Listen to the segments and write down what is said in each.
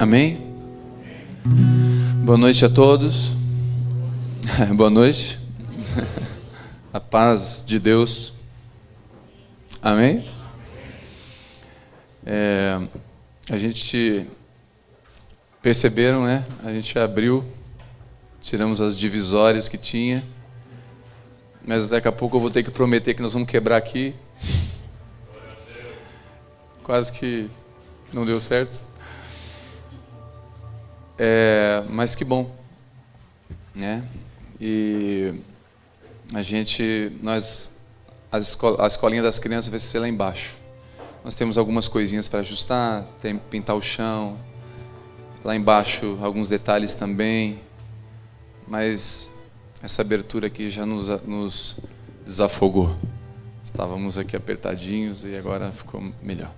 Amém? Boa noite a todos. Boa noite. A paz de Deus. Amém? A gente perceberam, né? A gente abriu, tiramos as divisórias que tinha, mas daqui a pouco eu vou ter que prometer que nós vamos quebrar aqui. Quase que não deu certo. Mas que bom, né? E a escolinha das crianças vai ser lá embaixo. Nós temos algumas coisinhas para ajustar, pintar o chão, lá embaixo alguns detalhes também, mas essa abertura aqui já nos desafogou. Estávamos aqui apertadinhos e agora ficou melhor.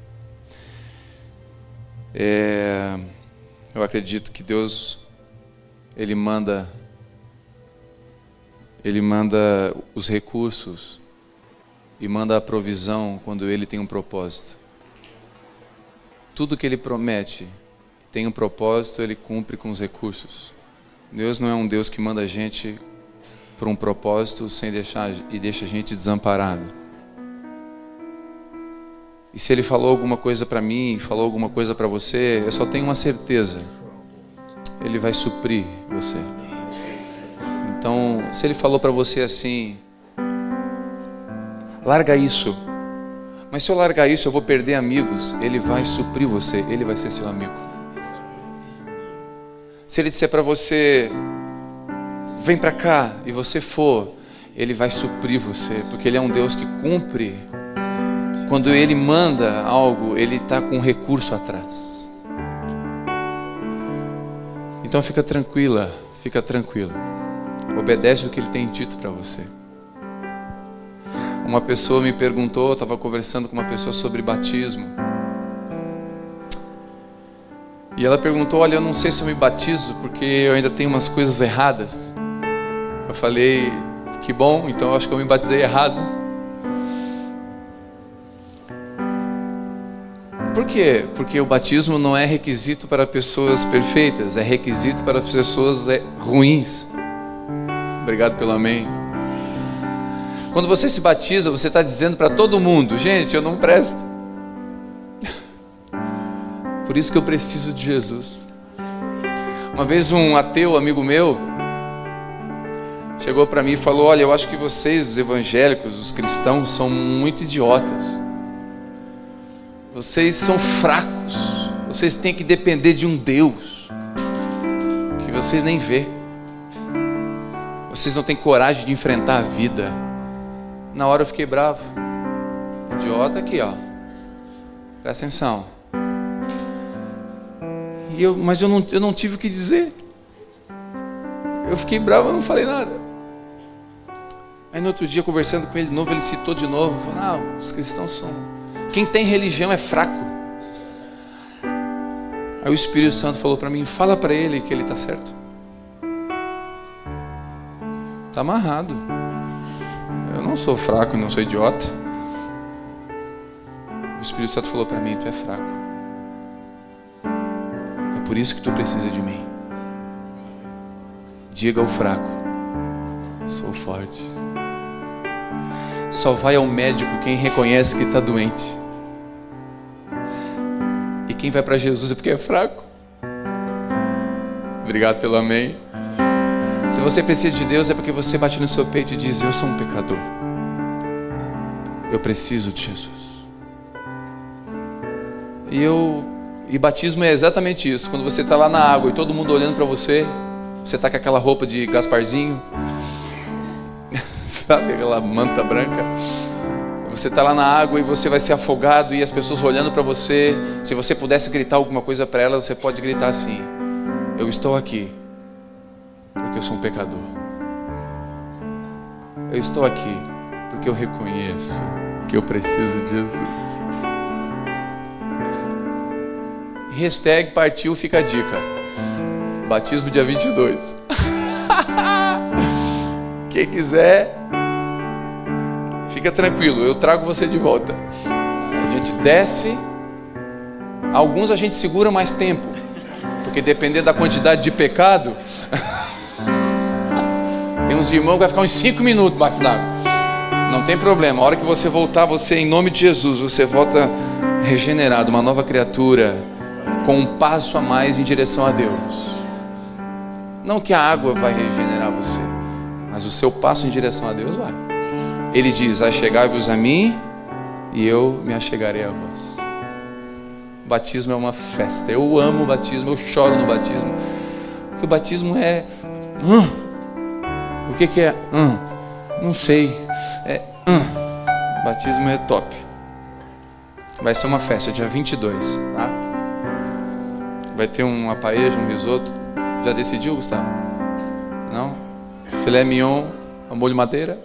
Eu acredito que Deus, Ele manda os recursos e manda a provisão quando Ele tem um propósito. Tudo que Ele promete tem um propósito, Ele cumpre com os recursos. Deus não é um Deus que manda a gente por um propósito e deixa a gente desamparado. E se Ele falou alguma coisa para mim, falou alguma coisa para você, eu só tenho uma certeza: Ele vai suprir você. Então, se Ele falou para você assim, larga isso. Mas se eu largar isso, eu vou perder amigos. Ele vai suprir você, Ele vai ser seu amigo. Se Ele disser para você, vem para cá, e você for, Ele vai suprir você, porque Ele é um Deus que cumpre. Quando Ele manda algo, Ele está com um recurso atrás. Então fica tranquila, fica tranquilo. Obedece o que Ele tem dito para você. Uma pessoa me perguntou, eu estava conversando com uma pessoa sobre batismo. E ela perguntou, olha, eu não sei se eu me batizo porque eu ainda tenho umas coisas erradas. Eu falei, que bom, então eu acho que eu me batizei errado. Por quê? Porque o batismo não é requisito para pessoas perfeitas, é requisito para pessoas ruins. Obrigado pelo amém. Quando você se batiza, você está dizendo para todo mundo, gente, eu não presto. Por isso que eu preciso de Jesus. Uma vez um ateu, amigo meu, chegou para mim e falou, olha, eu acho que vocês, os evangélicos, os cristãos, são muito idiotas. Vocês são fracos. Vocês têm que depender de um Deus que vocês nem vê. Vocês não têm coragem de enfrentar a vida. Na hora eu fiquei bravo. Idiota aqui, ó. Presta atenção. Mas eu não tive o que dizer. Eu fiquei bravo, eu não falei nada. Aí no outro dia, conversando com ele de novo, ele citou de novo. Falou, os cristãos são... Quem tem religião é fraco. Aí o Espírito Santo falou para mim, fala para ele que ele está certo. Está amarrado. Eu não sou fraco, não sou idiota. O Espírito Santo falou para mim, tu é fraco. É por isso que tu precisa de mim. Diga ao fraco, sou forte. Só vai ao médico quem reconhece que está doente. E quem vai para Jesus é porque é fraco. Obrigado pelo amém. Se você precisa de Deus é porque você bate no seu peito e diz, eu sou um pecador. Eu preciso de Jesus. E batismo é exatamente isso. Quando você está lá na água e todo mundo olhando para você, você está com aquela roupa de Gasparzinho, sabe, aquela manta branca. Você está lá na água e você vai ser afogado e as pessoas olhando para você. Se você pudesse gritar alguma coisa para elas, você pode gritar assim, eu estou aqui porque eu sou um pecador. Eu estou aqui porque eu reconheço que eu preciso de Jesus. Hashtag partiu, fica a dica. Batismo dia 22. Quem quiser, fica tranquilo, eu trago você de volta. A gente desce. Alguns a gente segura mais tempo. Porque dependendo da quantidade de pecado, tem uns irmãos que vai ficar uns 5 minutos debaixo d'água. Não tem problema, a hora que você voltar, você, em nome de Jesus, você volta regenerado, uma nova criatura, com um passo a mais em direção a Deus. Não que a água vai regenerar você, mas o seu passo em direção a Deus vai. Ele diz: achegai-vos a mim e eu me achegarei a vós. O batismo é uma festa. Eu amo o batismo, eu choro no batismo, porque o batismo é... O que é? Não sei. O batismo é top. Vai ser uma festa, dia 22, tá? Vai ter uma paella, um risoto. Já decidiu, Gustavo? Não? Filé mignon, ao molho madeira.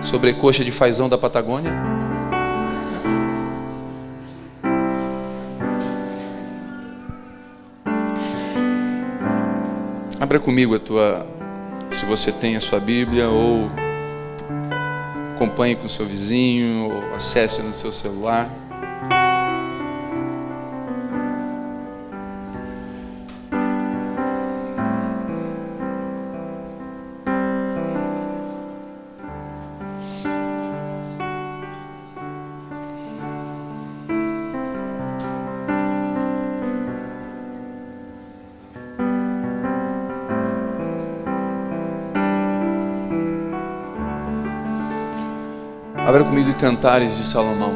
Sobrecoxa de fazão da Patagônia. Abra comigo se você tem a sua Bíblia, ou acompanhe com o seu vizinho, ou acesse no seu celular. Abra comigo em Cantares de Salomão.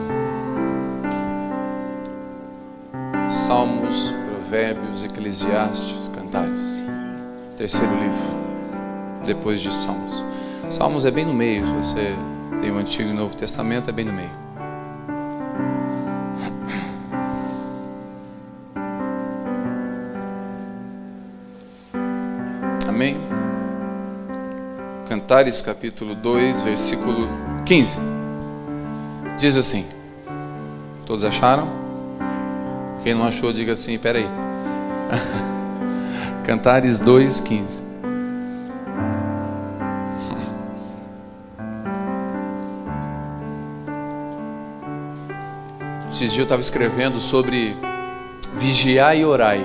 Salmos, Provérbios, Eclesiastes, Cantares. Terceiro livro, depois de Salmos. Salmos é bem no meio, se você tem o Antigo e o Novo Testamento, é bem no meio. Amém? Cantares capítulo 2, versículo 15. Diz assim. Todos acharam? Quem não achou, diga assim, peraí. Cantares 2:15. Esses dias eu estava escrevendo sobre vigiar e orai.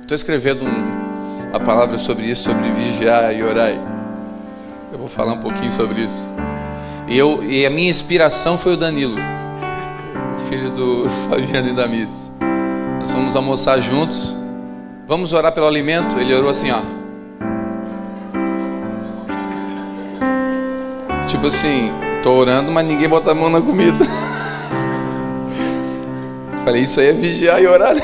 Estou escrevendo uma palavra sobre isso, sobre vigiar e orai. Eu vou falar um pouquinho sobre isso. E a minha inspiração foi o Danilo, o filho do Fabiano e da Miss. Nós fomos almoçar juntos. Vamos orar pelo alimento. Ele orou assim, ó. Tipo assim, tô orando, mas ninguém bota a mão na comida. Falei, isso aí é vigiar e orar.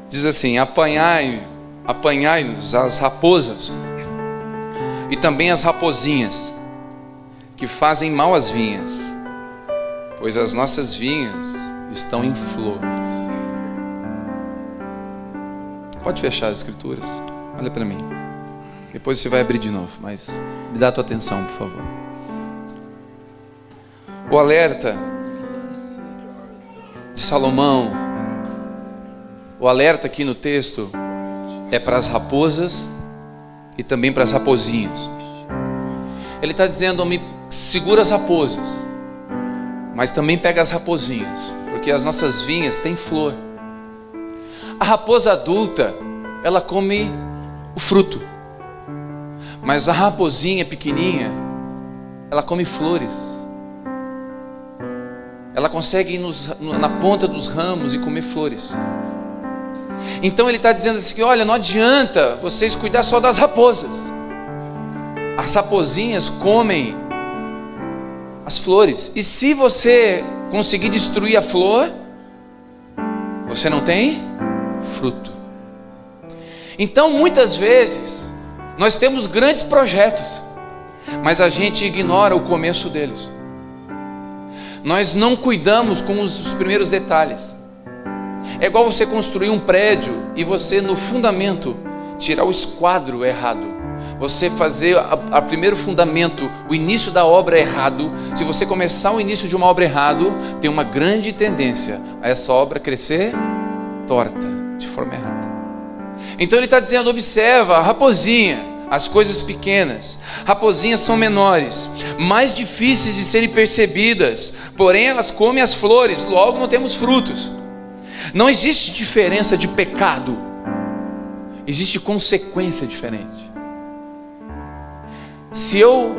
Diz assim: apanhai-nos as raposas e também as rapozinhas que fazem mal às vinhas, pois as nossas vinhas estão em flores. Pode fechar as escrituras, olha para mim. Depois você vai abrir de novo, mas me dá a tua atenção, por favor. O alerta de Salomão, o alerta aqui no texto é para as raposas e também para as rapozinhas. Ele está dizendo: segura as raposas, mas também pega as rapozinhas, porque as nossas vinhas têm flor. A raposa adulta, ela come o fruto, mas a rapozinha pequenininha, ela come flores. Ela consegue ir na ponta dos ramos e comer flores. Então ele está dizendo assim: olha, não adianta vocês cuidar só das raposas. As rapozinhas comem as flores. E se você conseguir destruir a flor, você não tem fruto. Então muitas vezes nós temos grandes projetos, mas a gente ignora o começo deles. Nós não cuidamos com os primeiros detalhes. É igual você construir um prédio e você no fundamento tirar o esquadro errado. Você fazer a primeiro fundamento, o início da obra errado. Se você começar o início de uma obra errado, tem uma grande tendência a essa obra crescer torta, de forma errada. Então ele está dizendo: observa a rapozinha, as coisas pequenas. Raposinhas são menores, mais difíceis de serem percebidas, porém elas comem as flores, logo não temos frutos. Não existe diferença de pecado, existe consequência diferente. Se eu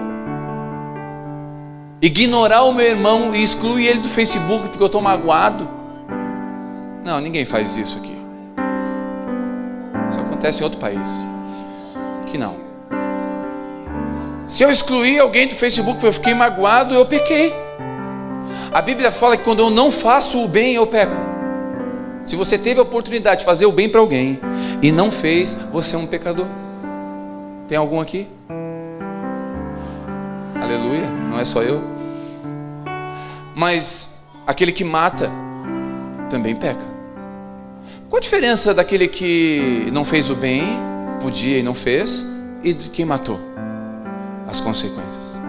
ignorar o meu irmão e excluir ele do Facebook porque eu estou magoado, não, ninguém faz isso aqui. Isso acontece em outro país. Aqui não. Se eu excluir alguém do Facebook porque eu fiquei magoado, eu pequei. A Bíblia fala que quando eu não faço o bem, eu peco. Se você teve a oportunidade de fazer o bem para alguém e não fez, você é um pecador. Tem algum aqui? Aleluia, não é só eu. Mas aquele que mata também peca. Qual a diferença daquele que não fez o bem, podia e não fez, e de quem matou? As consequências.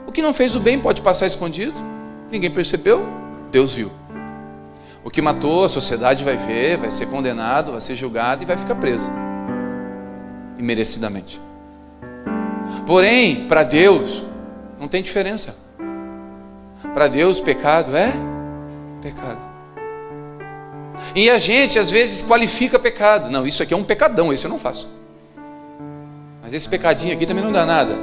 O que não fez o bem pode passar escondido, ninguém percebeu, Deus viu. O que matou, a sociedade vai ver, vai ser condenado, vai ser julgado e vai ficar preso. E merecidamente. Porém, para Deus, não tem diferença. Para Deus, pecado é pecado. E a gente, às vezes, qualifica pecado. Não, isso aqui é um pecadão, esse eu não faço. Mas esse pecadinho aqui também não dá nada.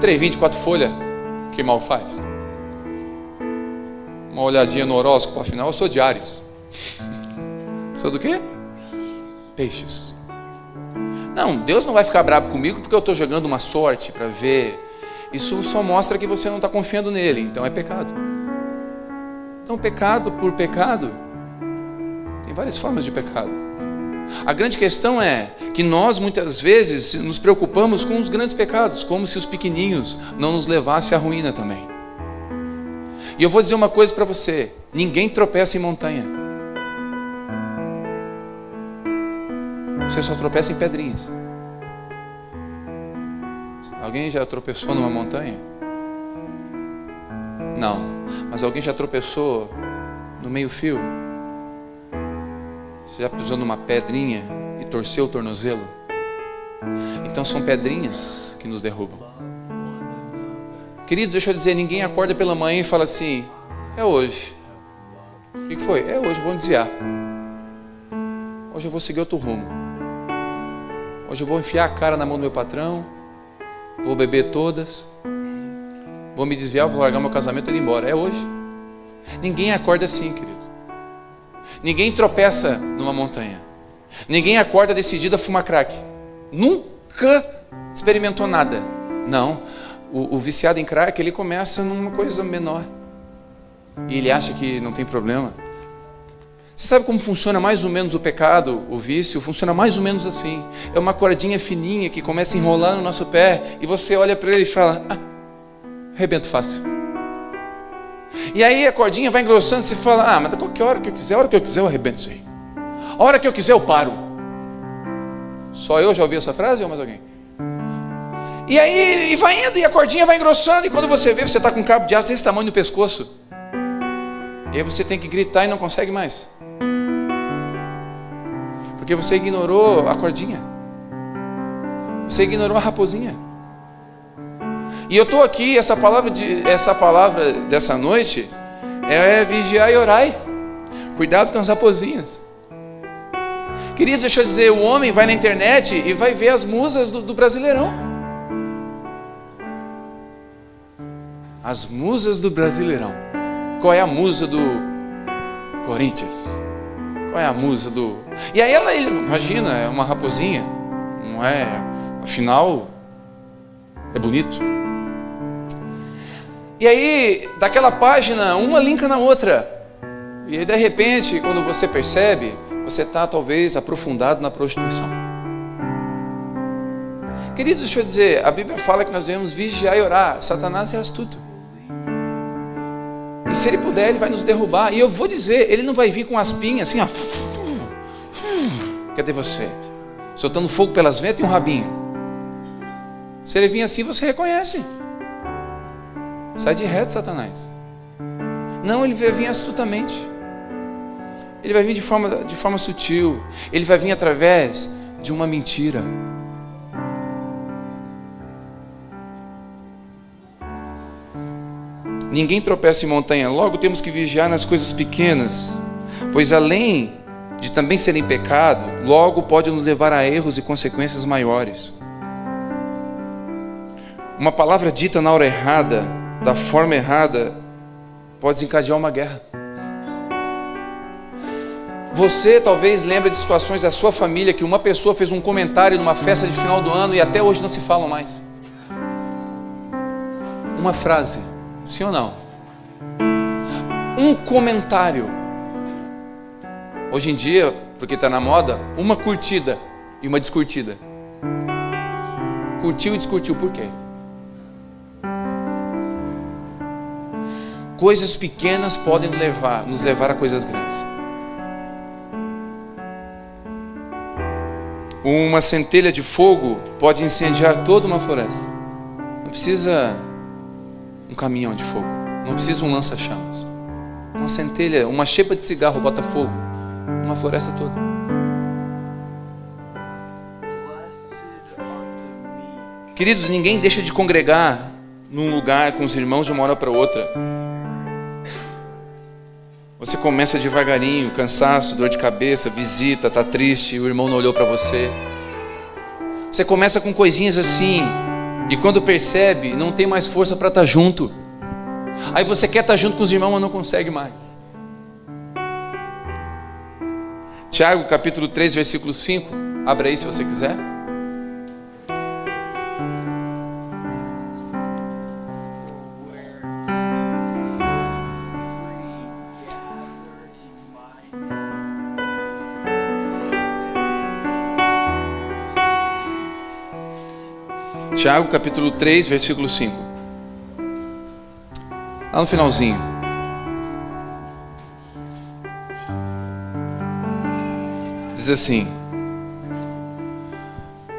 3,24 folha, que mal faz? Uma olhadinha no horóscopo, afinal eu sou de Áries. Sou do quê? Peixes. Não, Deus não vai ficar bravo comigo porque eu estou jogando uma sorte para ver. Isso só mostra que você não está confiando nele, então é pecado. Então pecado por pecado, tem várias formas de pecado. A grande questão é que nós muitas vezes nos preocupamos com os grandes pecados, como se os pequeninhos não nos levassem à ruína também. E eu vou dizer uma coisa para você: ninguém tropeça em montanha. Você só tropeça em pedrinhas. Alguém já tropeçou numa montanha? Não. Mas alguém já tropeçou no meio-fio? Você já pisou numa pedrinha e torceu o tornozelo? Então são pedrinhas que nos derrubam. Querido, deixa eu dizer, ninguém acorda pela manhã e fala assim: é hoje. O que foi? É hoje, eu vou desviar. Hoje eu vou seguir outro rumo. Hoje eu vou enfiar a cara na mão do meu patrão, vou beber todas, vou me desviar, vou largar meu casamento e ir embora. É hoje. Ninguém acorda assim, querido. Ninguém tropeça numa montanha. Ninguém acorda decidido a fumar crack. Nunca experimentou nada. Não. O viciado em crack, ele começa numa coisa menor. E ele acha que não tem problema. Você sabe como funciona mais ou menos o pecado, o vício? Funciona mais ou menos assim. É uma cordinha fininha que começa a enrolar no nosso pé e você olha para ele e fala: arrebento fácil. E aí a cordinha vai engrossando e você fala: mas a qualquer hora que eu quiser, a hora que eu quiser eu arrebento isso aí. A hora que eu quiser eu paro. Só eu já ouvi essa frase ou mais alguém? E aí e vai indo e a cordinha vai engrossando e quando você vê, você está com um cabo de aço desse tamanho no pescoço. E aí você tem que gritar e não consegue mais. Porque você ignorou a cordinha. Você ignorou a raposinha. E eu estou aqui, essa palavra dessa noite é vigiar e orai. Cuidado com as raposinhas. Queridos, deixa eu dizer, o homem vai na internet e vai ver as musas do Brasileirão. As musas do Brasileirão. Qual é a musa do Corinthians? Qual é a musa do... E aí ele imagina, é uma raposinha, não é? Afinal, é bonito. E aí, daquela página, uma linka na outra. E aí, de repente, quando você percebe, você está talvez aprofundado na prostituição. Queridos, deixa eu dizer, a Bíblia fala que nós devemos vigiar e orar. Satanás é astuto. E se ele puder, ele vai nos derrubar. E eu vou dizer, ele não vai vir com aspinha assim, ó. Cadê você? Soltando fogo pelas ventas e um rabinho. Se ele vir assim, você reconhece. Sai de reto, Satanás. Não, ele vai vir astutamente. Ele vai vir de forma sutil. Ele vai vir através de uma mentira. Ninguém tropeça em montanha, logo temos que vigiar nas coisas pequenas, pois além de também serem pecado, logo pode nos levar a erros e consequências maiores. Uma palavra dita na hora errada, da forma errada, pode desencadear uma guerra. Você talvez lembre de situações da sua família que uma pessoa fez um comentário numa festa de final do ano e até hoje não se falam mais. Uma frase, sim ou não? Um comentário. Hoje em dia, porque está na moda, uma curtida e uma descurtida. Curtiu e descurtiu, por quê? Coisas pequenas podem nos levar a coisas grandes. Uma centelha de fogo pode incendiar toda uma floresta. Não precisa um caminhão de fogo, não precisa um lança-chamas. Uma centelha, uma xepa de cigarro bota fogo numa floresta toda. Queridos, ninguém deixa de congregar num lugar com os irmãos de uma hora para outra. Você começa devagarinho, cansaço, dor de cabeça, visita, está triste, o irmão não olhou para você. Você começa com coisinhas assim, e quando percebe, não tem mais força para estar junto. Aí você quer estar junto com os irmãos, mas não consegue mais. Tiago capítulo 3, versículo 5, abra aí se você quiser. Tiago capítulo 3, versículo 5. Lá no finalzinho. Diz assim: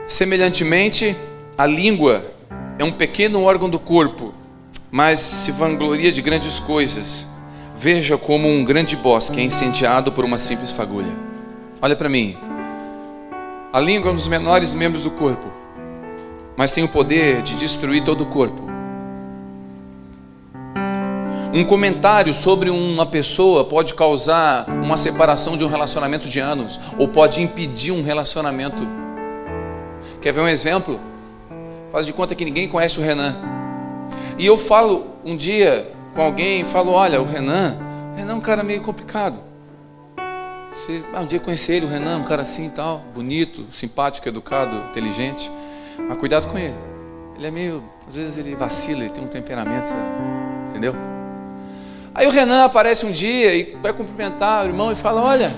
semelhantemente, a língua é um pequeno órgão do corpo, mas se vangloria de grandes coisas. Veja como um grande bosque é incendiado por uma simples fagulha. Olha para mim. A língua é um dos menores membros do corpo, mas tem o poder de destruir todo o corpo. Um comentário sobre uma pessoa pode causar uma separação de um relacionamento de anos, ou pode impedir um relacionamento. Quer ver um exemplo? Faz de conta que ninguém conhece o Renan. E eu falo um dia com alguém, falo: olha, o Renan é um cara meio complicado. Um dia conheci ele, o Renan, um cara assim e tal, bonito, simpático, educado, inteligente. Mas cuidado com ele. Ele é meio, às vezes ele vacila, ele tem um temperamento, entendeu? Aí o Renan aparece um dia e vai cumprimentar o irmão e fala: olha,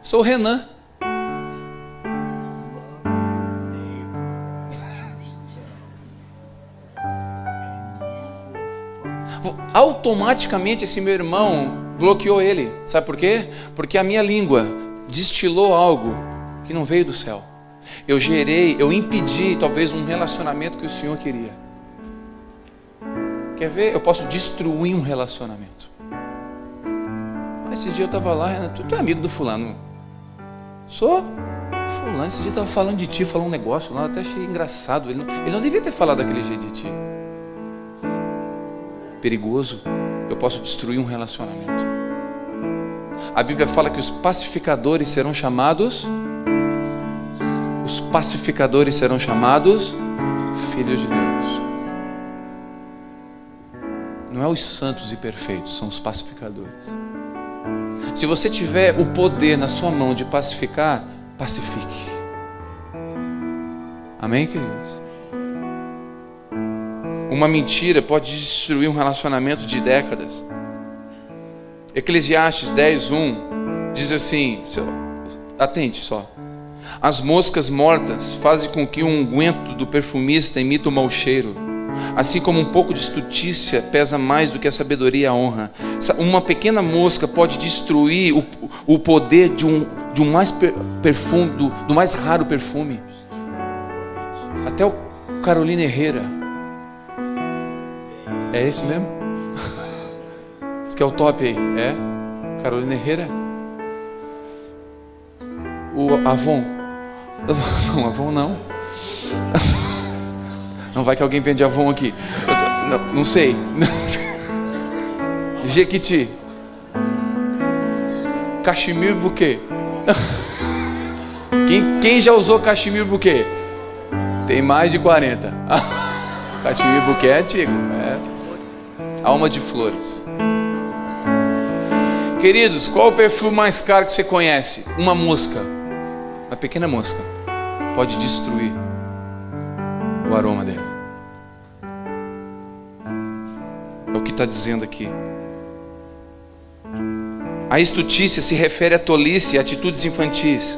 sou o Renan. Automaticamente esse meu irmão bloqueou ele. Sabe por quê? Porque a minha língua destilou algo que não veio do céu. Eu impedi talvez um relacionamento que o Senhor queria. Quer ver? Eu posso destruir um relacionamento. Esse dia eu estava lá: Renan, tu é amigo do fulano? Sou? Fulano, esse dia eu estava falando de ti, falando um negócio lá, eu até achei engraçado. Ele não devia ter falado daquele jeito de ti. Perigoso. Eu posso destruir um relacionamento. A Bíblia fala que os pacificadores serão chamados filhos de Deus. Não é os santos e perfeitos, são os pacificadores. Se você tiver o poder na sua mão de pacificar, pacifique. Amém, queridos? Uma mentira pode destruir um relacionamento de décadas. Eclesiastes 10:1 diz assim, atente só: as moscas mortas fazem com que o unguento do perfumista imita o mau cheiro, assim como um pouco de astutícia pesa mais do que a sabedoria e a honra. Uma pequena mosca pode destruir o poder de um mais perfume, do mais raro perfume. Até o Carolina Herrera. É esse mesmo? Esse que é o top aí. É? Carolina Herrera? O Avon. Não, Avon não. Não vai que alguém vende Avon aqui. Não sei. Jequiti. Cachemir Bouquet. Quem já usou Cachemir Bouquet? Tem mais de 40. Cachemir Bouquet é antigo. Alma de flores. Queridos, qual o perfume mais caro que você conhece? Uma mosca. Uma pequena mosca pode destruir o aroma dele. É o que está dizendo aqui. A estutícia se refere à tolice e atitudes infantis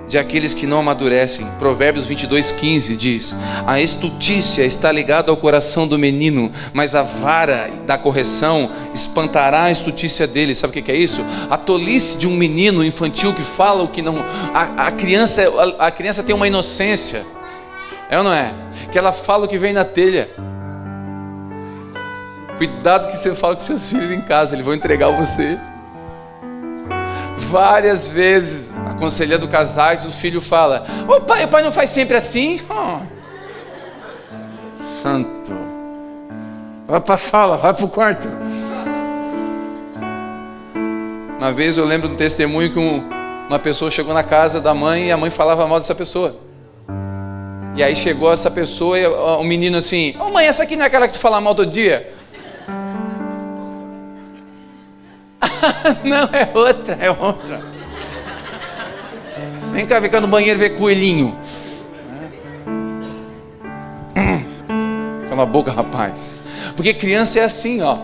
de aqueles que não amadurecem. Provérbios 22:15 diz: a estutícia está ligada ao coração do menino, mas a vara da correção espantará a estutícia dele. Sabe o que é isso? A tolice de um menino infantil que fala o que não... A criança tem uma inocência, é ou não é? Que ela fala o que vem na telha. Cuidado que você fala com seus filhos em casa, eles vão entregar você. Várias vezes, aconselhando casais, o filho fala: o pai não faz sempre assim? Oh, santo. Vai para a sala, vai para o quarto. Uma vez eu lembro de um testemunho que uma pessoa chegou na casa da mãe e a mãe falava mal dessa pessoa. E aí chegou essa pessoa e o menino assim: ô mãe, essa aqui não é aquela que tu fala mal todo dia? Não, é outra. Vem cá, ficar no banheiro ver coelhinho. Cala a boca, rapaz. Porque criança é assim, ó.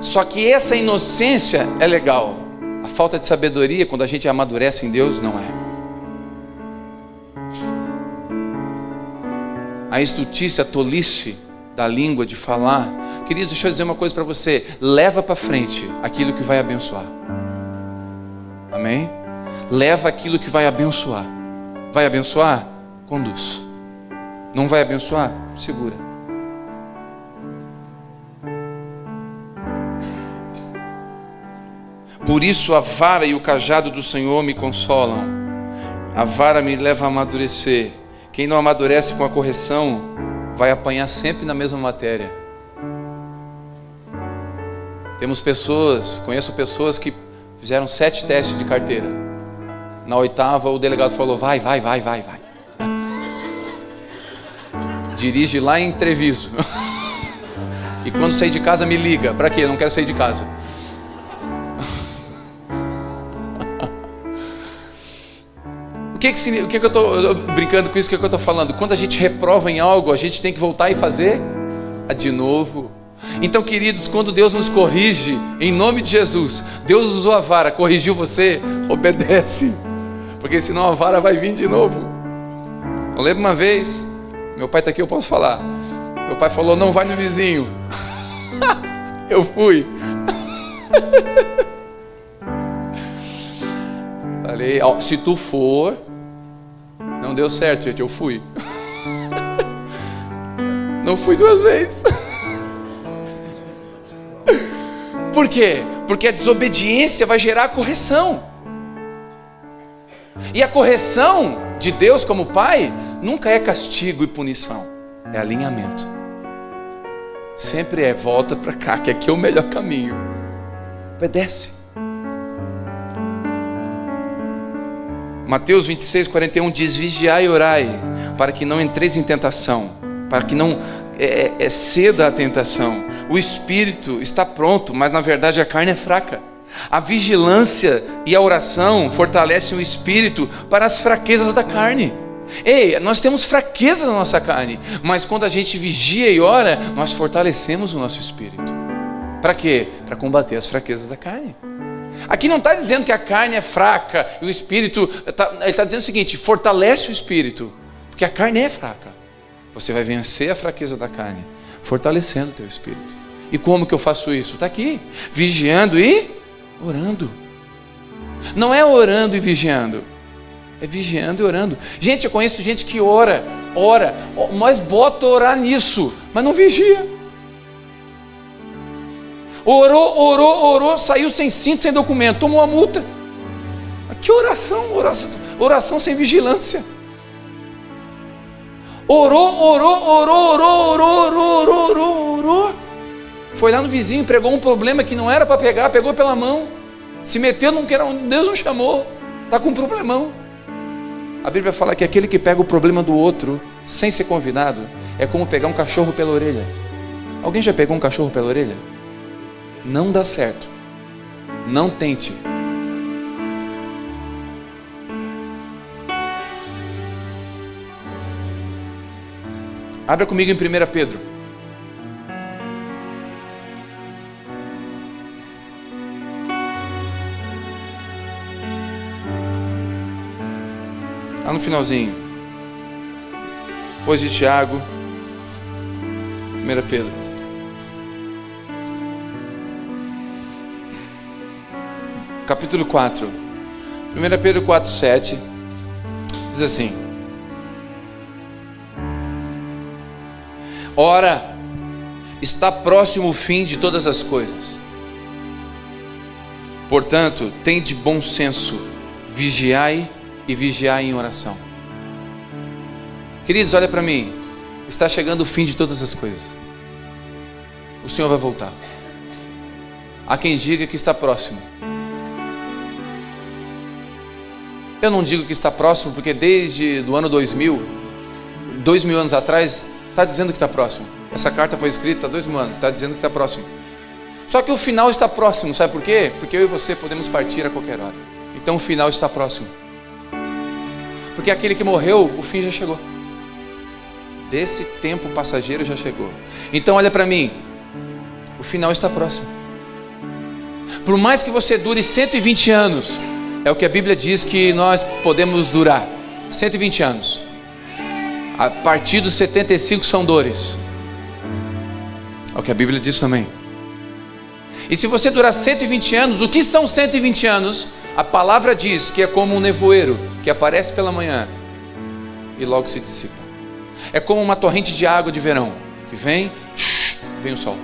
Só que essa inocência é legal. A falta de sabedoria, quando a gente amadurece em Deus, não é. A estutícia, a tolice da língua, de falar. Queridos, deixa eu dizer uma coisa para você. Leva para frente aquilo que vai abençoar. Amém? Leva aquilo que vai abençoar. Vai abençoar? Conduz. Não vai abençoar? Segura. Por isso a vara e o cajado do Senhor me consolam. A vara me leva a amadurecer. Quem não amadurece com a correção vai apanhar sempre na mesma matéria. Conheço pessoas que fizeram 7 testes de carteira. Na 8ª o delegado falou: vai. Dirige lá em Treviso. E quando sair de casa me liga. Para quê? Eu não quero sair de casa. O que eu estou brincando com isso? O que eu estou falando? Quando a gente reprova em algo, a gente tem que voltar e fazer de novo. Então, queridos, quando Deus nos corrige, em nome de Jesus, Deus usou a vara, corrigiu você, obedece, porque senão a vara vai vir de novo. Eu lembro uma vez, meu pai está aqui, eu posso falar. Meu pai falou: não vai no vizinho. Eu fui. Falei: ó, se tu for. Não deu certo, gente, eu fui. Não fui 2 vezes. Por quê? Porque a desobediência vai gerar a correção. E a correção de Deus como Pai nunca é castigo e punição. É alinhamento. Sempre é: volta para cá, que aqui é o melhor caminho. Obedece. Mateus 26:41 diz: vigiai e orai, para que não entreis em tentação, para que não ceda à tentação. O espírito está pronto, mas na verdade a carne é fraca. A vigilância e a oração fortalecem o espírito para as fraquezas da carne. Ei, nós temos fraquezas na nossa carne, mas quando a gente vigia e ora, nós fortalecemos o nosso espírito. Para quê? Para combater as fraquezas da carne. Aqui não está dizendo que a carne é fraca e o espírito, ele está dizendo o seguinte: fortalece o espírito, porque a carne é fraca. Você vai vencer a fraqueza da carne, fortalecendo o teu espírito. E como que eu faço isso? Está aqui: vigiando e orando. Não é orando e vigiando, é vigiando e orando. Gente, eu conheço gente que ora, mas bota orar nisso, mas não vigia. Orou, saiu sem cinto, sem documento, tomou uma multa. Que oração sem vigilância. Orou. Foi lá no vizinho, pregou um problema que não era para pegar, pegou pela mão. Se meteu num que era onde Deus não chamou. Está com um problemão. A Bíblia fala que aquele que pega o problema do outro sem ser convidado é como pegar um cachorro pela orelha. Alguém já pegou um cachorro pela orelha? Não dá certo. Não tente. Abra comigo em 1 Pedro. Lá no finalzinho. Depois de Tiago. 1 Pedro. Capítulo 4. 1 Pedro 4, 7. Diz assim: ora, está próximo o fim de todas as coisas. Portanto, tende bom senso, vigiai e vigiai em oração. Queridos, olha para mim. Está chegando o fim de todas as coisas. O Senhor vai voltar. Há quem diga que está próximo. Eu não digo que está próximo, porque desde o ano 2000 anos atrás, está dizendo que está próximo. Essa carta foi escrita há 2000 anos, está dizendo que está próximo. Só que o final está próximo, sabe por quê? Porque eu e você podemos partir a qualquer hora. Então o final está próximo. Porque aquele que morreu, o fim já chegou. Desse tempo passageiro já chegou. Então olha para mim, o final está próximo. Por mais que você dure 120 anos, é o que a Bíblia diz que nós podemos durar. 120 anos. A partir dos 75 são dores. É o que a Bíblia diz também. E se você durar 120 anos, o que são 120 anos? A palavra diz que é como um nevoeiro que aparece pela manhã e logo se dissipa. É como uma torrente de água de verão que vem o sol.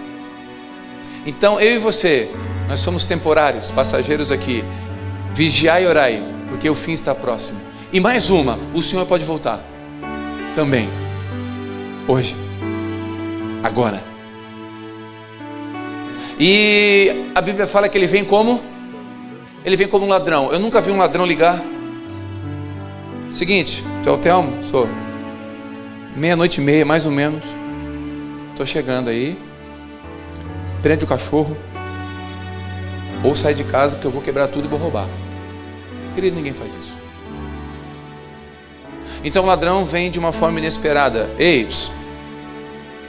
Então eu e você, nós somos temporários, passageiros aqui. Vigiai e orai, porque o fim está próximo. E mais uma, o Senhor pode voltar também, hoje, agora. E a Bíblia fala que ele vem como? Ele vem como um ladrão. Eu nunca vi um ladrão ligar. Seguinte, tu é o Telmo? Sou. 00:30, mais ou menos. Estou chegando aí. Prende o cachorro. Ou sai de casa, porque eu vou quebrar tudo e vou roubar. Querido, ninguém faz isso. Então o ladrão vem de uma forma inesperada. Ei,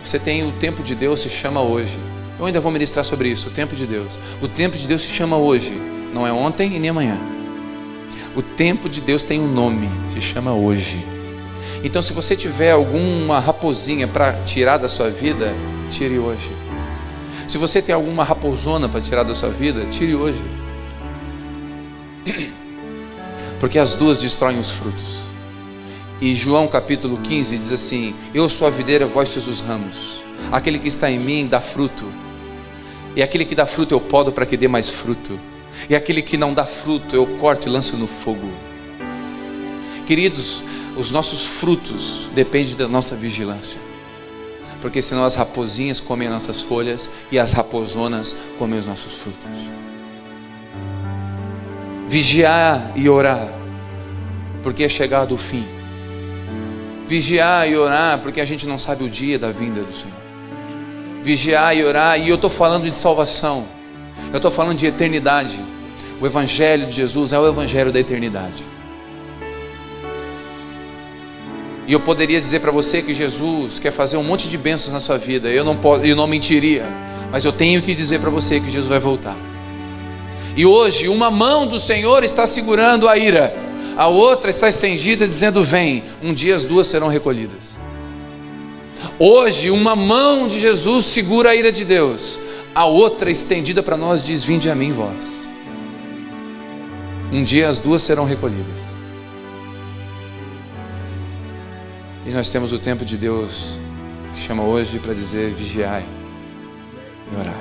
você tem o tempo de Deus, se chama hoje. Eu ainda vou ministrar sobre isso, o tempo de Deus. O tempo de Deus se chama hoje. Não é ontem e nem amanhã. O tempo de Deus tem um nome, se chama hoje. Então se você tiver alguma raposinha para tirar da sua vida, tire hoje. Se você tem alguma raposona para tirar da sua vida, tire hoje. Porque as duas destroem os frutos. E João capítulo 15 diz assim: eu sou a videira, vós sois os ramos. Aquele que está em mim dá fruto. E aquele que dá fruto eu podo para que dê mais fruto. E aquele que não dá fruto eu corto e lanço no fogo. Queridos, os nossos frutos dependem da nossa vigilância. Porque senão as raposinhas comem as nossas folhas e as raposonas comem os nossos frutos. Vigiar e orar, porque é chegado o fim. Vigiar e orar, porque a gente não sabe o dia da vinda do Senhor. Vigiar e orar, e eu estou falando de salvação. Eu estou falando de eternidade. O Evangelho de Jesus é o Evangelho da eternidade. E eu poderia dizer para você que Jesus quer fazer um monte de bênçãos na sua vida. Eu não mentiria, mas eu tenho que dizer para você que Jesus vai voltar. E hoje uma mão do Senhor está segurando a ira, a outra está estendida dizendo vem. Um dia as duas serão recolhidas. Hoje uma mão de Jesus segura a ira de Deus, a outra estendida para nós diz vinde a mim vós. Um dia as duas serão recolhidas. E nós temos o tempo de Deus que chama hoje para dizer vigiai e orar.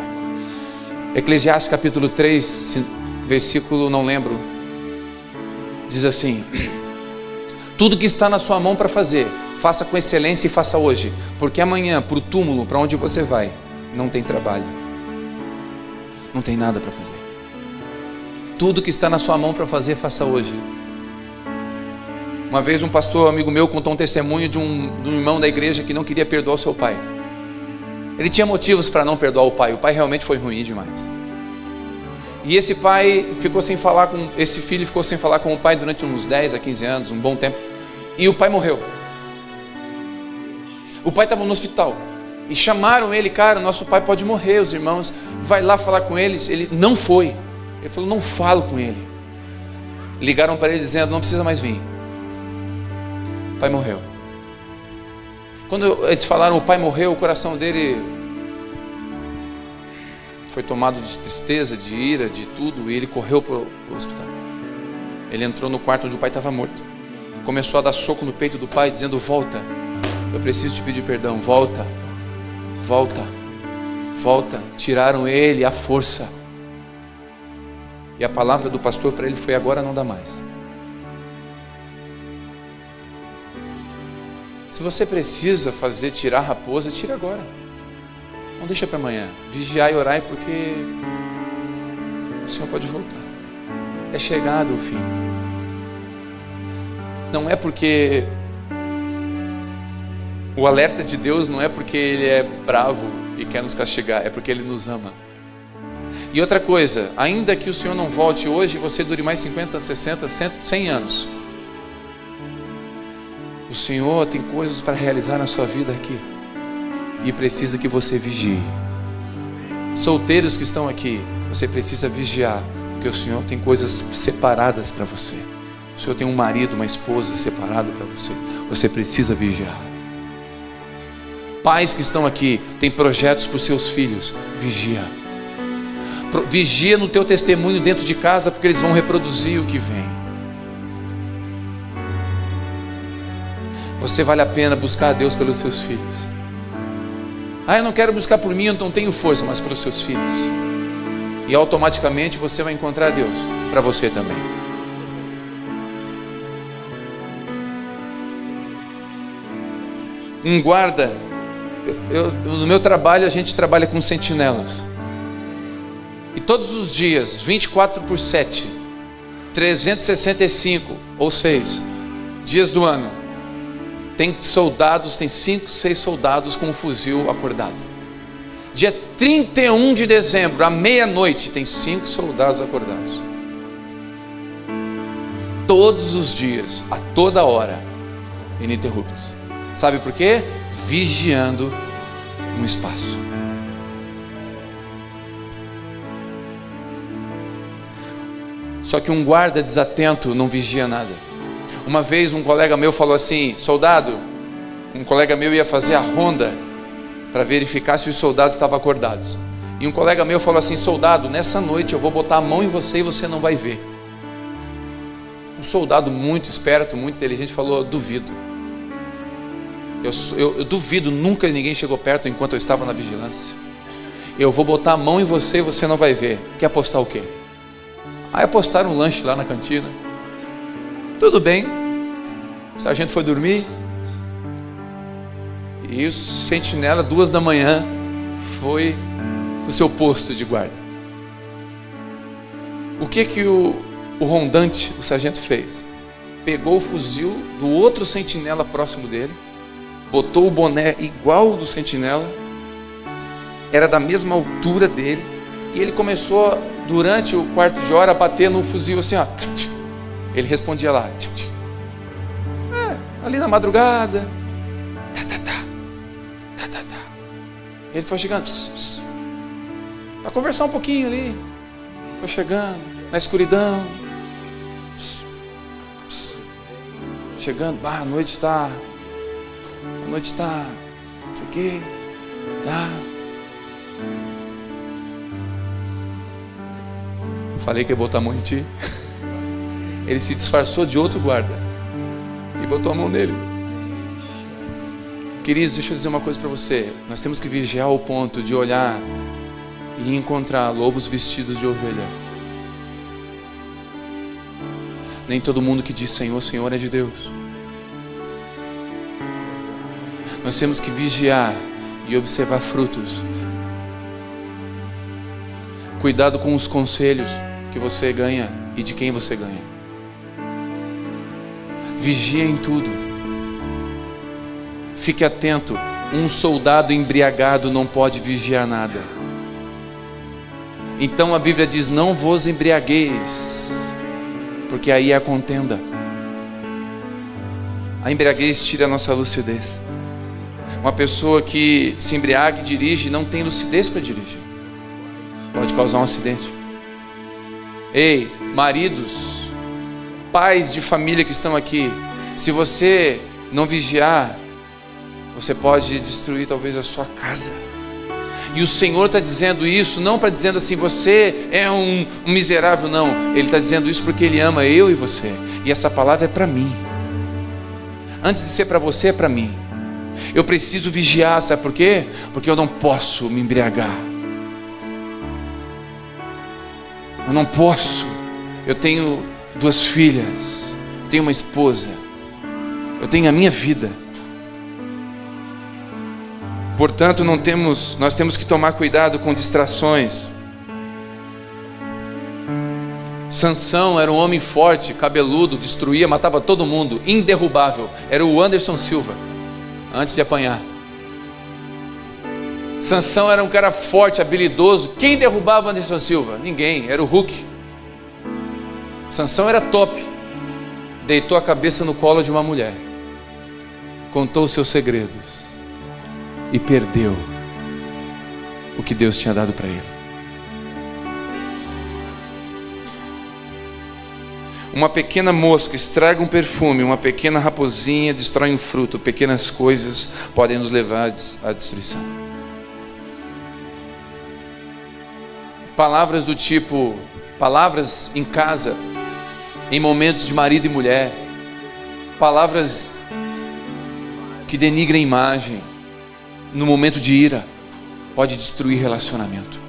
Eclesiastes capítulo 3, versículo não lembro, diz assim: tudo que está na sua mão para fazer, faça com excelência e faça hoje, porque amanhã, para o túmulo, para onde você vai, não tem trabalho, não tem nada para fazer. Tudo que está na sua mão para fazer, faça hoje. Uma vez um pastor amigo meu contou um testemunho de um irmão da igreja que não queria perdoar o seu pai. Ele tinha motivos para não perdoar o pai realmente foi ruim demais. E esse filho ficou sem falar com o pai durante uns 10 a 15 anos, um bom tempo. E o pai morreu. O pai estava no hospital. E chamaram ele: cara, nosso pai pode morrer, os irmãos, vai lá falar com eles. Ele não foi. Ele falou: não falo com ele. Ligaram para ele dizendo: não precisa mais vir. O pai morreu. Quando eles falaram o pai morreu, o coração dele foi tomado de tristeza, de ira, de tudo, e ele correu para o hospital. Ele entrou no quarto onde o pai estava morto, começou a dar soco no peito do pai, dizendo: volta, eu preciso te pedir perdão, volta, volta, volta. Tiraram ele à força, e a palavra do pastor para ele foi: agora não dá mais. Se você precisa tirar a raposa, tira agora. Não deixa para amanhã. Vigiai e orai, porque o Senhor pode voltar. É chegado o fim. Não é porque o alerta de Deus não é porque Ele é bravo e quer nos castigar, é porque Ele nos ama. E outra coisa, ainda que o Senhor não volte hoje, você dure mais 50, 60, 100 anos. O Senhor tem coisas para realizar na sua vida aqui, e precisa que você vigie. Solteiros que estão aqui, você precisa vigiar, porque o Senhor tem coisas separadas para você. O Senhor tem um marido, uma esposa separado para você. Você precisa vigiar. Pais que estão aqui, tem projetos para os seus filhos. Vigia. Vigia no teu testemunho dentro de casa, porque eles vão reproduzir o que vem. Você vale a pena buscar a Deus pelos seus filhos. Eu não quero buscar por mim, eu não tenho força, mas pelos seus filhos. E automaticamente você vai encontrar Deus para você também. Um guarda, no meu trabalho a gente trabalha com sentinelas. E todos os dias, 24/7, 365 ou 6 dias do ano, tem 5, 6 soldados com um fuzil acordado. Dia 31 de dezembro, à meia-noite, tem 5 soldados acordados. Todos os dias, a toda hora, ininterruptos. Sabe por quê? Vigiando um espaço. Só que um guarda desatento não vigia nada. Uma vez um colega meu falou assim: soldado, um colega meu ia fazer a ronda para verificar se os soldados estavam acordados. E um colega meu falou assim: soldado, nessa noite eu vou botar a mão em você e você não vai ver. Um soldado muito esperto, muito inteligente falou: duvido. Eu duvido, nunca ninguém chegou perto enquanto eu estava na vigilância. Eu vou botar a mão em você e você não vai ver. Quer apostar o quê? Aí apostaram um lanche lá na cantina. Tudo bem, o sargento foi dormir, e o sentinela, 2 da manhã, foi para o seu posto de guarda. O que o rondante, o sargento, fez? Pegou o fuzil do outro sentinela próximo dele, botou o boné igual ao do sentinela, era da mesma altura dele, e ele começou, durante o quarto de hora, a bater no fuzil assim, ó. Ele respondia lá, ali na madrugada, Ele foi chegando, para conversar um pouquinho ali, foi chegando, na escuridão, chegando, a noite está, não sei o que, tá. Falei que ia botar a mão em ti. Ele se disfarçou de outro guarda e botou a mão nele. Queridos, deixa eu dizer uma coisa para você. Nós temos que vigiar ao ponto de olhar e encontrar lobos vestidos de ovelha. Nem todo mundo que diz Senhor, Senhor é de Deus. Nós temos que vigiar e observar frutos. Cuidado com os conselhos que você ganha e de quem você ganha. Vigia em tudo. Fique atento. Um soldado embriagado não pode vigiar nada. Então a Bíblia diz: não vos embriagueis, porque aí é a contenda. A embriaguez tira a nossa lucidez. Uma pessoa que se embriaga e dirige não tem lucidez para dirigir. Pode causar um acidente. Ei, maridos, pais de família que estão aqui, se você não vigiar, você pode destruir talvez a sua casa. E o Senhor está dizendo isso, não para dizendo assim, você é um miserável, não. Ele está dizendo isso porque Ele ama eu e você. E essa palavra é para mim. Antes de ser para você, é para mim. Eu preciso vigiar, sabe por quê? Porque eu não posso me embriagar. Eu não posso. Eu tenho 2 filhas, tenho uma esposa, eu tenho a minha vida. Portanto, nós temos que tomar cuidado com distrações. Sansão era um homem forte, cabeludo, destruía, matava todo mundo, inderrubável. Era o Anderson Silva, antes de apanhar. Sansão era um cara forte, habilidoso. Quem derrubava o Anderson Silva? Ninguém, era o Hulk. Sansão era top. Deitou a cabeça no colo de uma mulher, contou os seus segredos e perdeu o que Deus tinha dado para ele. Uma pequena mosca estraga um perfume, uma pequena raposinha destrói um fruto. Pequenas coisas podem nos levar à destruição. Palavras do tipo, palavras em casa, em momentos de marido e mulher, palavras que denigrem a imagem, no momento de ira, pode destruir relacionamento.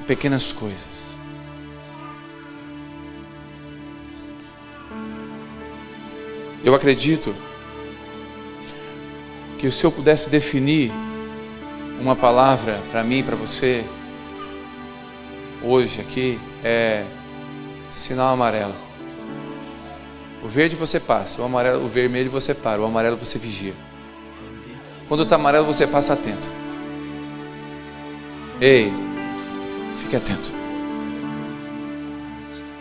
Pequenas coisas. Eu acredito que se eu pudesse definir uma palavra para mim, para você, hoje aqui, é sinal amarelo. O verde você passa, o vermelho você para, o amarelo você vigia. Quando está amarelo você passa atento. Ei, fique atento.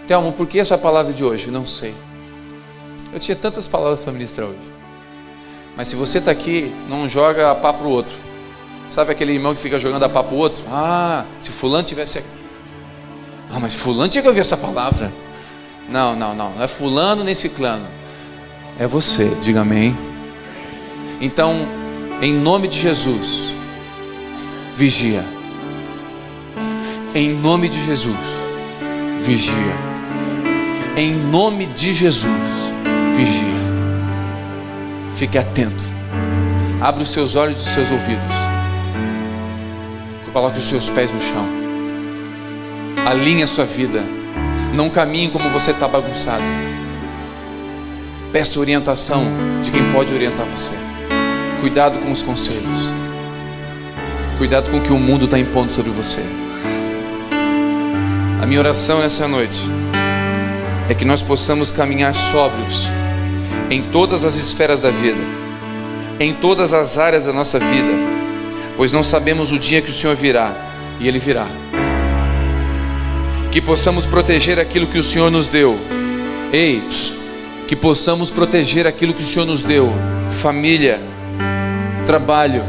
Thelma, por que essa palavra de hoje? Não sei. Eu tinha tantas palavras para ministrar hoje. Mas se você está aqui, não joga a pá para o outro. Sabe aquele irmão que fica jogando a pá para o outro? Ah, se fulano tivesse aqui. Ah, mas fulano tinha que ouvir essa palavra. Não é fulano nem ciclano. É você, diga amém. Então, em nome de Jesus, vigia. Em nome de Jesus, vigia. Em nome de Jesus, vigia. Fique atento. Abra os seus olhos e os seus ouvidos. Coloque os seus pés no chão. Alinhe a sua vida. Não caminhe como você está bagunçado. Peça orientação de quem pode orientar você. Cuidado com os conselhos. Cuidado com o que o mundo está impondo sobre você. A minha oração essa noite é que nós possamos caminhar sóbrios em todas as esferas da vida, em todas as áreas da nossa vida, pois não sabemos o dia que o Senhor virá, e Ele virá. Que possamos proteger aquilo que o Senhor nos deu. Que possamos proteger aquilo que o Senhor nos deu: família, trabalho,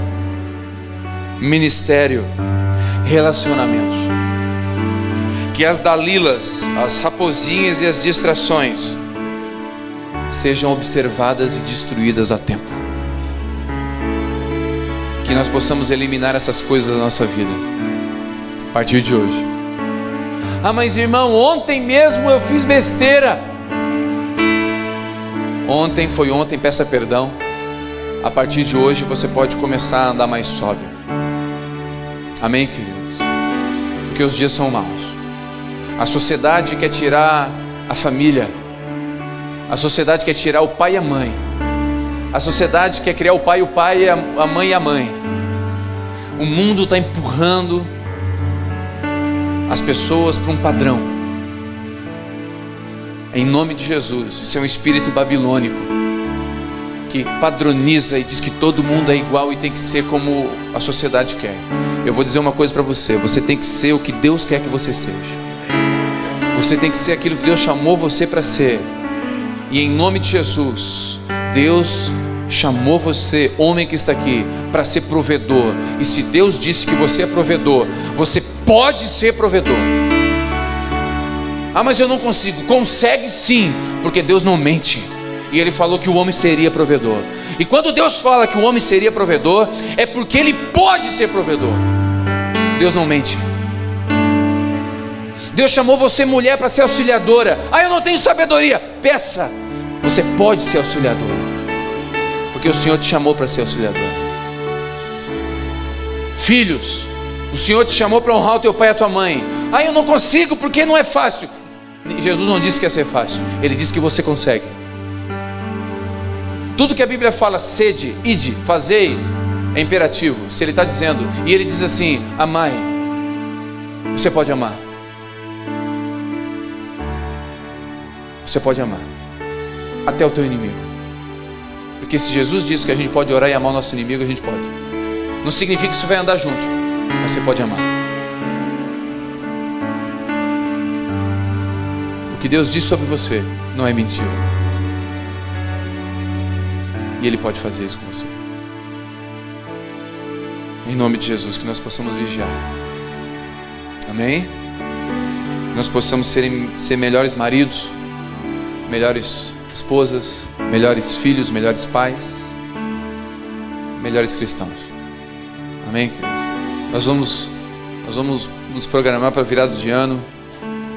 ministério, relacionamentos. Que as dalilas, as raposinhas e as distrações sejam observadas e destruídas a tempo. Que nós possamos eliminar essas coisas da nossa vida a partir de hoje. Ah, mas irmão, ontem mesmo eu fiz besteira. Ontem foi ontem, peça perdão. a partir de hoje você pode começar a andar mais sóbrio. Amém, queridos? Porque os dias são maus. A sociedade quer tirar a família. A sociedade quer tirar o pai e a mãe. A sociedade quer criar o pai, a mãe e a mãe. O mundo está empurrando as pessoas para um padrão. Em nome de Jesus. Isso é um espírito babilônico que padroniza e diz que todo mundo é igual e tem que ser como a sociedade quer. Eu vou dizer uma coisa para você: você tem que ser o que Deus quer que você seja. Você tem que ser aquilo que Deus chamou você para ser. E em nome de Jesus, Deus chamou você, homem que está aqui, para ser provedor. E se Deus disse que você é provedor, você pode ser provedor. Ah, mas eu não consigo. Consegue sim, porque Deus não mente. E Ele falou que o homem seria provedor. E quando Deus fala que o homem seria provedor, é porque Ele pode ser provedor. Deus não mente. Deus chamou você, mulher, para ser auxiliadora. Ah, eu não tenho sabedoria. Peça. Você pode ser auxiliadora, porque o Senhor te chamou para ser auxiliador. Filhos, o Senhor te chamou para honrar o teu pai e a tua mãe. Ah, eu não consigo porque não é fácil. Jesus não disse que ia ser fácil. Ele disse que você consegue. Tudo que a Bíblia fala, sede, ide, fazei, é imperativo. Se Ele está dizendo, e Ele diz assim: amai, você pode amar. Você pode amar até o teu inimigo. Porque se Jesus disse que a gente pode orar e amar o nosso inimigo, a gente pode. Não significa que isso vai andar junto, mas você pode amar. O que Deus diz sobre você não é mentira. E Ele pode fazer isso com você. Em nome de Jesus, que nós possamos vigiar. Amém? Nós possamos ser melhores maridos, melhores esposas, melhores filhos, melhores pais, melhores cristãos. Amém, queridos? Nós vamos nos programar para a virada de ano,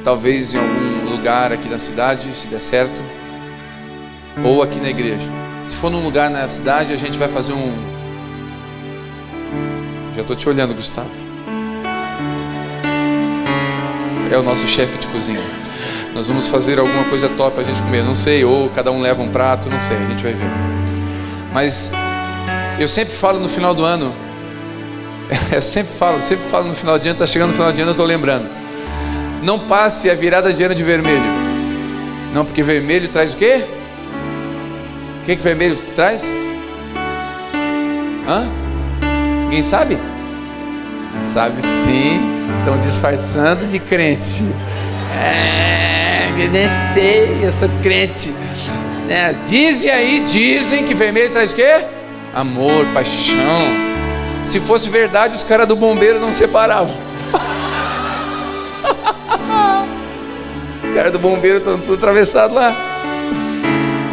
talvez em algum lugar aqui na cidade, se der certo, ou aqui na igreja. Se for num lugar na cidade, a gente vai fazer Já estou te olhando, Gustavo. É o nosso chefe de cozinha. Nós vamos fazer alguma coisa top para a gente comer, não sei, ou cada um leva um prato, não sei, a gente vai ver. Mas eu sempre falo no final do ano, eu sempre falo no final de ano, está chegando no final de ano, eu estou lembrando. Não passe a virada de ano de vermelho. Não, porque vermelho traz o quê? O que vermelho traz? Hã? Ninguém sabe? Sabe sim, estão disfarçando de crente. Eu nem sei, eu sou crente. Dizem que vermelho traz o quê? Amor, paixão. Se fosse verdade, os caras do bombeiro não separavam. Os caras do bombeiro estão tudo atravessados lá.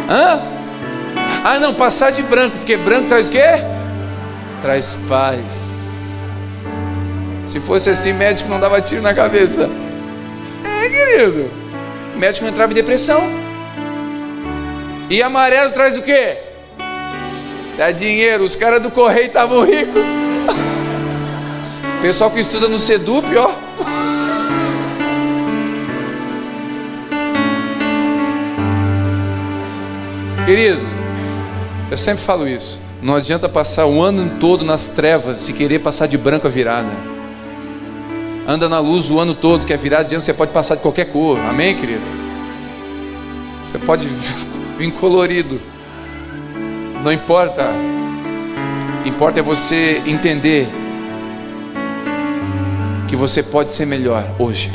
Hã? Ah, não, passar de branco, porque branco traz o quê? Traz paz. Se fosse assim, médico não dava tiro na cabeça. Querido, o médico não entrava em depressão. E amarelo traz o quê? Dá dinheiro. Os caras do correio estavam ricos. O pessoal que estuda no Sedup, ó. Querido, eu sempre falo isso. Não adianta passar o ano todo nas trevas e querer passar de branco a virada. Anda na luz o ano todo, que a virada de ano você pode passar de qualquer cor. Amém, querido? Você pode vir colorido. Não importa. Importa é você entender que você pode ser melhor hoje.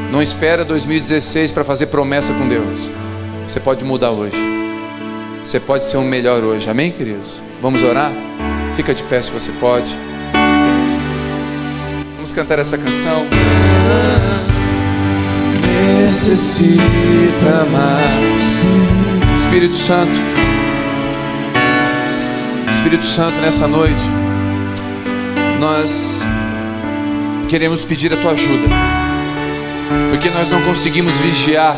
Não espera 2016 para fazer promessa com Deus. Você pode mudar hoje. Você pode ser um melhor hoje. Amém, queridos? Vamos orar? Fica de pé se você pode. Vamos cantar essa canção. Necessita amar. Espírito Santo, nessa noite nós queremos pedir a tua ajuda, porque nós não conseguimos vigiar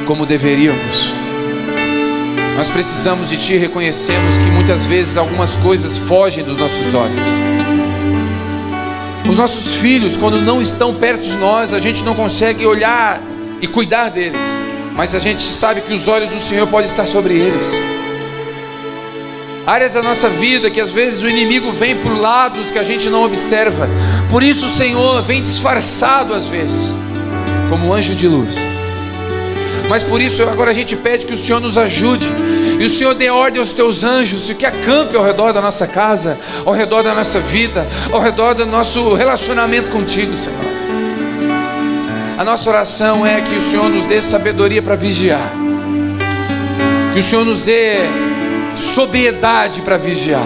como deveríamos. Nós precisamos de Ti e reconhecemos que muitas vezes algumas coisas fogem dos nossos olhos. Os nossos filhos, quando não estão perto de nós, a gente não consegue olhar e cuidar deles, mas a gente sabe que os olhos do Senhor podem estar sobre eles. Áreas da nossa vida que às vezes o inimigo vem por lados que a gente não observa. Por isso o Senhor vem disfarçado às vezes, como um anjo de luz. Mas por isso agora a gente pede que o Senhor nos ajude, e o Senhor dê ordem aos teus anjos, e que acampe ao redor da nossa casa, ao redor da nossa vida, ao redor do nosso relacionamento contigo, Senhor. A nossa oração é que o Senhor nos dê sabedoria para vigiar, que o Senhor nos dê sobriedade para vigiar.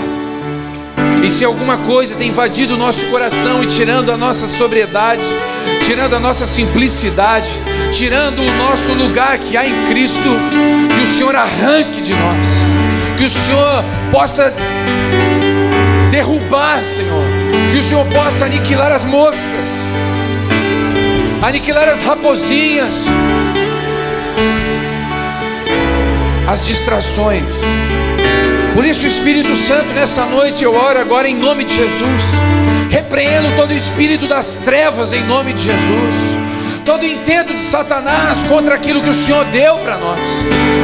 E se alguma coisa tem invadido o nosso coração e tirando a nossa sobriedade, tirando a nossa simplicidade, tirando o nosso lugar que há em Cristo, que o Senhor arranque de nós, que o Senhor possa derrubar, Senhor, que o Senhor possa aniquilar as moscas, aniquilar as raposinhas, as distrações. Por isso, Espírito Santo, nessa noite eu oro agora em nome de Jesus, repreendo todo o espírito das trevas em nome de Jesus, todo intento de Satanás contra aquilo que o Senhor deu para nós,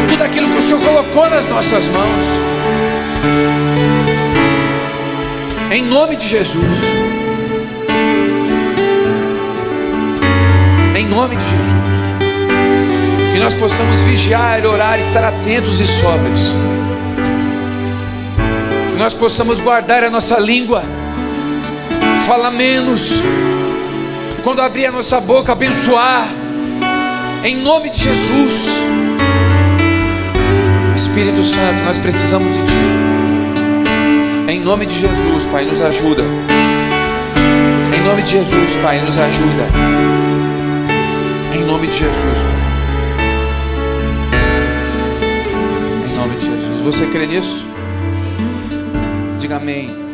tudo aquilo que o Senhor colocou nas nossas mãos, em nome de Jesus, em nome de Jesus, que nós possamos vigiar, orar, estar atentos e sóbrios, que nós possamos guardar a nossa língua, falar menos, quando abrir a nossa boca, abençoar, em nome de Jesus. Espírito Santo, nós precisamos de Ti, em nome de Jesus, Pai, nos ajuda, em nome de Jesus, Pai, nos ajuda, em nome de Jesus, Pai, em nome de Jesus. Você crê nisso? Diga amém.